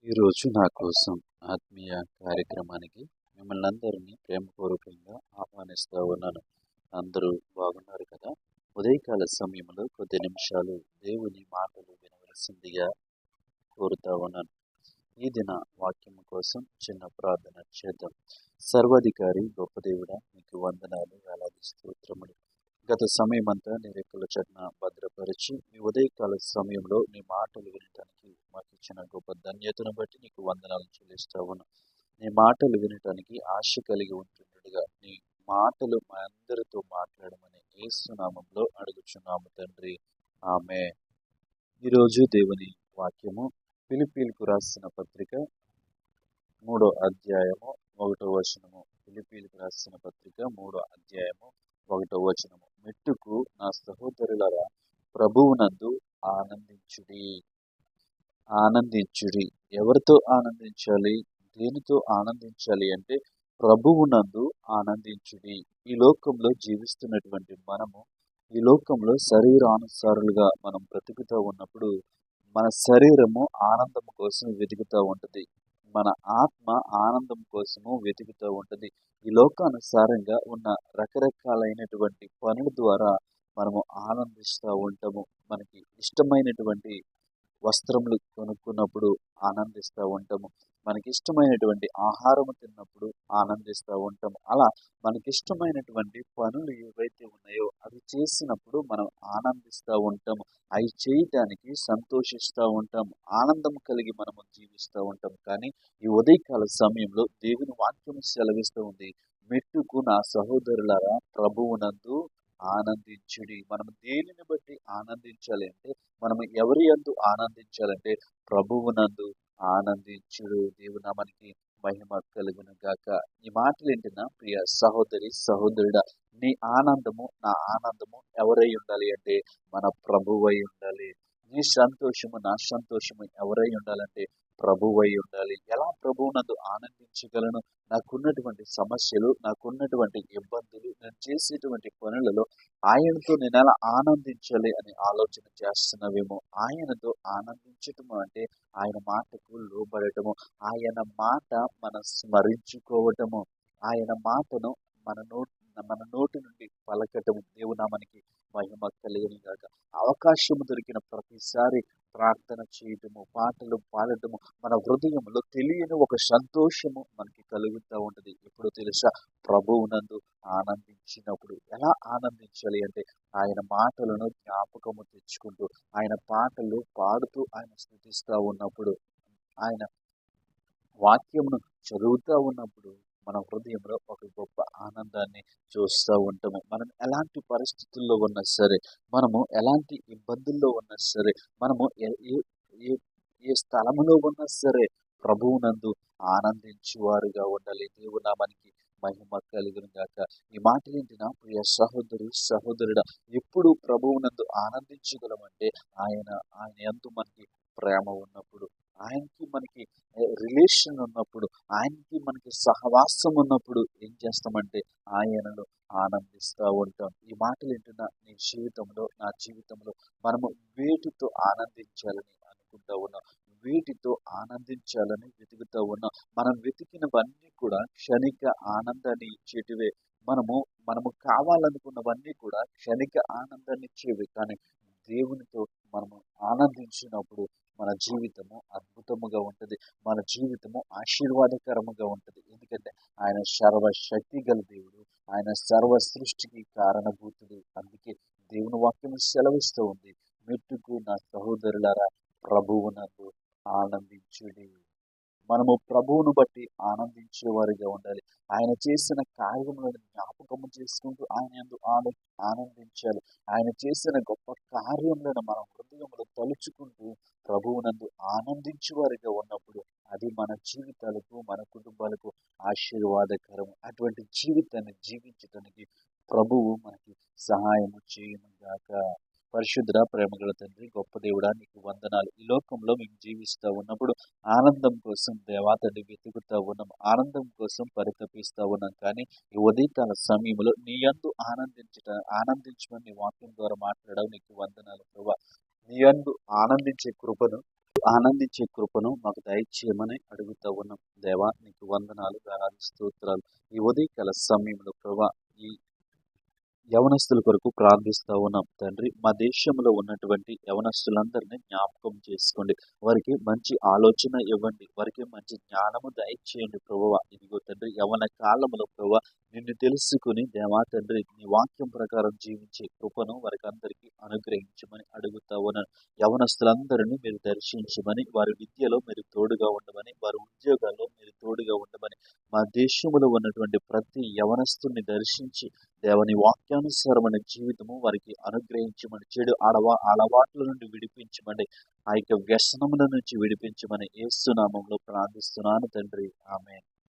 ఈరోజు నా కోసం ఆత్మీయ కార్యక్రమానికి మిమ్మల్ని అందరినీ ప్రేమపూర్వకంగా ఆహ్వానిస్తూ ఉన్నాను. అందరూ బాగున్నారు కదా? ఉదయకాల సమయంలో కొద్ది నిమిషాలు దేవుని మాటలు వినవలసిందిగా కోరుతా ఉన్నాను. ఈ దిన వాక్యం కోసం చిన్న ప్రార్థన చేద్దాం. సర్వాధికారి గొప్ప దేవుడా, మీకు వందనాలు, వేలాది స్తోత్రములు. గత సమయమంతా నీ రెక్కల చట్న భద్రపరిచి ఈ ఉదయకాల సమయంలో నీ మాటలు వినటానికి మాకు ఇచ్చిన గొప్ప ధన్యతను బట్టి నీకు వందనాలు చెల్లిస్తా ఉన్నా. నీ మాటలు వినటానికి ఆశ కలిగి ఉంటుండగా నీ మాటలు మా అందరితో మాట్లాడమని యేసు నామములో అడుగుచున్నాము తండ్రి, ఆమె. ఈరోజు దేవుని వాక్యము ఫిలిప్పీలకు రాసిన పత్రిక 3వ అధ్యాయము 1వ వచనము. ఫిలిప్పీలకు రాసిన పత్రిక 3వ అధ్యాయము 1వ వచనము. మెట్టుకు నా సహోదరులారా, ప్రభువునందు ఆనందించుడి. ఆనందించుడి. ఎవరితో ఆనందించాలి? దేనితో ఆనందించాలి అంటే ప్రభువునందు ఆనందించుడి. ఈ లోకంలో జీవిస్తున్నటువంటి మనము ఈ లోకంలో శరీరానుసారులుగా మనం బ్రతుకుతూ ఉన్నప్పుడు మన శరీరము ఆనందం కోసం వెతుకుతూ ఉంటుంది. మన ఆత్మ ఆనందం కోసము వెతుకుతూ ఉంటుంది. ఈ లోకానుసారంగా ఉన్న రకరకాలైనటువంటి పనుల ద్వారా మనము ఆనందిస్తూ ఉంటాము. మనకి ఇష్టమైనటువంటి వస్త్రములు కొనుక్కున్నప్పుడు ఆనందిస్తూ ఉంటాము. మనకి ఇష్టమైనటువంటి ఆహారం తిన్నప్పుడు ఆనందిస్తూ ఉంటాము. అలా మనకిష్టమైనటువంటి పనులు ఏవైతే ఉన్నాయో అవి చేసినప్పుడు మనం ఆనందిస్తూ ఉంటాము. అవి చేయటానికి సంతోషిస్తూ ఉంటాము. ఆనందం కలిగి మనము జీవిస్తూ ఉంటాం. కానీ ఈ ఉదయకాల సమయంలో దేవుని వాక్యం సెలవిస్తూ ఉంది, మెట్టుకు నా సహోదరులారా, ప్రభువునందు ఆనందించుడి. మనం దేనిని బట్టి ఆనందించాలి అంటే మనం ఎవరి యందు ఆనందించాలంటే ప్రభువునందు ఆనందించుడు. దేవుని నామానికి మహిమ కలుగును గాక. ఈ మాటలు ఏంటినా ప్రియ సహోదరి సహోదరుడా, నీ ఆనందము నా ఆనందము ఎవరై ఉండాలి అంటే మన ప్రభువై ఉండాలి. నీ సంతోషము నా సంతోషము ఎవరై ఉండాలంటే ప్రభువై ఉండాలి. ఎలా ప్రభువునందు ఆనందించగలను? నాకున్నటువంటి సమస్యలు, నాకున్నటువంటి ఇబ్బందులు, నేను చేసేటువంటి పనులలో ఆయనతో నేను ఎలా ఆనందించాలి అని ఆలోచన చేస్తున్నావేమో. ఆయనతో ఆనందించటము అంటే ఆయన మాటకు లోబడటము, ఆయన మాట మనం స్మరించుకోవటము, ఆయన మాటను మన నోటి నుండి పలకటము. దేవునామానికి మహిమ కలిగిన గాక. అవకాశం దొరికిన ప్రతిసారి ప్రార్థన చేయటము, పాటలు పాడటము, మన హృదయంలో తెలియని ఒక సంతోషము మనకి కలుగుతూ ఉంటుంది. ఎప్పుడు తెలుసా? ప్రభువునందు ఆనందించినప్పుడు. ఎలా ఆనందించాలి అంటే ఆయన మాటలను జ్ఞాపకము తెచ్చుకుంటూ, ఆయన పాటలు పాడుతూ ఆయన స్తుతిస్తూ ఉన్నప్పుడు, ఆయన వాక్యమును చదువుతూ ఉన్నప్పుడు మన హృదయంలో ఒక గొప్ప ఆనందాన్ని చూస్తూ ఉంటాము. మనం ఎలాంటి పరిస్థితుల్లో ఉన్నా సరే, మనము ఎలాంటి ఇబ్బందుల్లో ఉన్నా సరే, మనము ఏ ఏ ఏ స్థలములో ఉన్నా సరే ప్రభువునందు ఆనందించువారుగా ఉండాలి. దేవుని నామానికి మహిమ కలుగును గాక. ఈ మాటలేంటినా ప్రియ సహోదరి సహోదరుడా, ఎప్పుడు ప్రభువునందు ఆనందించగలమంటే ఆయన ఆయన యందు మనకి ప్రేమ ఉన్నప్పుడు, ఆయనకి మనకి రిలేషన్ ఉన్నప్పుడు, ఆయనకి మనకి సహవాసం ఉన్నప్పుడు ఏం చేస్తామంటే ఆయనను ఆనందిస్తూ ఉంటాం. ఈ మాటలు ఏంటన్నా నీ జీవితంలో నా జీవితంలో మనము వేటితో ఆనందించాలని అనుకుంటా ఉన్నాం, వీటితో ఆనందించాలని వెతుకుతూ ఉన్నాం. మనం వెతికినవన్నీ కూడా క్షణిక ఆనందాన్ని ఇచ్చేటివే. మనము కావాలనుకున్నవన్నీ కూడా క్షణిక ఆనందాన్ని ఇచ్చేవి. కానీ దేవునితో మనము ఆనందించినప్పుడు మన జీవితము అద్భుతముగా ఉంటుంది. మన జీవితము ఆశీర్వాదకరముగా ఉంటుంది. ఎందుకంటే ఆయన సర్వశక్తి గల దేవుడు, ఆయన సర్వ సృష్టికి కారణభూతుడు. అందుకే దేవుని వాక్యం సెలవిస్తూ ఉంది, మెట్టుకు నా సహోదరులారా, ప్రభువునందు ఆనందించుడి. మనము ప్రభువును బట్టి ఆనందించేవారిగా ఉండాలి. ఆయన చేసిన కార్యములను జ్ఞాపకము చేసుకుంటూ ఆయన యందు ఆనందించాలి. ఆయన చేసిన గొప్ప కార్యములను మన హృదయంలో తలుచుకుంటూ ప్రభువునందు ఆనందించేవారిగా ఉన్నప్పుడు అది మన జీవితాలకు, మన కుటుంబాలకు ఆశీర్వాదకరము. అటువంటి జీవితాన్ని జీవించడానికి ప్రభువు మనకి సహాయము చేయను గాక. పరిశుద్ధ ప్రేమగల తండ్రి, గొప్ప దేవుడా, నీకు వందనాలు. ఈ లోకంలో మేము జీవిస్తూ ఉన్నప్పుడు ఆనందం కోసం దేవాతని వెతుకుతూ ఉన్నాం, ఆనందం కోసం పరితపిస్తూ ఉన్నాం. కానీ ఈ ఉదయకాల సమయంలో నీ యందు ఆనందించమని నీ వాక్యం ద్వారా మాట్లాడవు. నీకు వందనాలు ప్రభువా. నీ యందు ఆనందించే కృపను ఆనందించే కృపను మాకు దయచేయమని అడుగుతా ఉన్నాం. దేవా నీకు వందనాలు, వేలాది స్తోత్రాలు. ఈ ఉదయకాల సమయంలో ప్రభా ఈ యవనస్తుల కొరకు ప్రార్థిస్తా ఉన్నాం తండ్రి. మా దేశంలో ఉన్నటువంటి యవనస్తులందరినీ జ్ఞాపకం చేసుకోండి. వారికి మంచి ఆలోచన ఇవ్వండి. వారికి మంచి జ్ఞానము దయచేయండి ప్రభువా. ఇదిగో తండ్రి, యవన కాలంలో ప్రభువా నిన్ను తెలుసుకుని దేవా తండ్రి నీ వాక్యం ప్రకారం జీవించే కృపను వారికి అందరికీ అనుగ్రహించమని అడుగుతా ఉన్నాను. యవనస్తులందరినీ మీరు దర్శించమని, వారి విద్యలో మీరు తోడుగా ఉండమని, వారి ఉద్యోగాల్లో మీరు తోడుగా ఉండమని, మా దేశంలో ఉన్నటువంటి ప్రతి యవనస్తుని దర్శించి దేవని వాక్యానుసారమైన జీవితము వారికి అనుగ్రహించమని, చెడు అలవాట్ల నుండి విడిపించమని, ఆ యొక్క వ్యసనముల నుంచి విడిపించమని యేసు నామములో ప్రార్థిస్తున్నాను తండ్రి. ఆమేన్.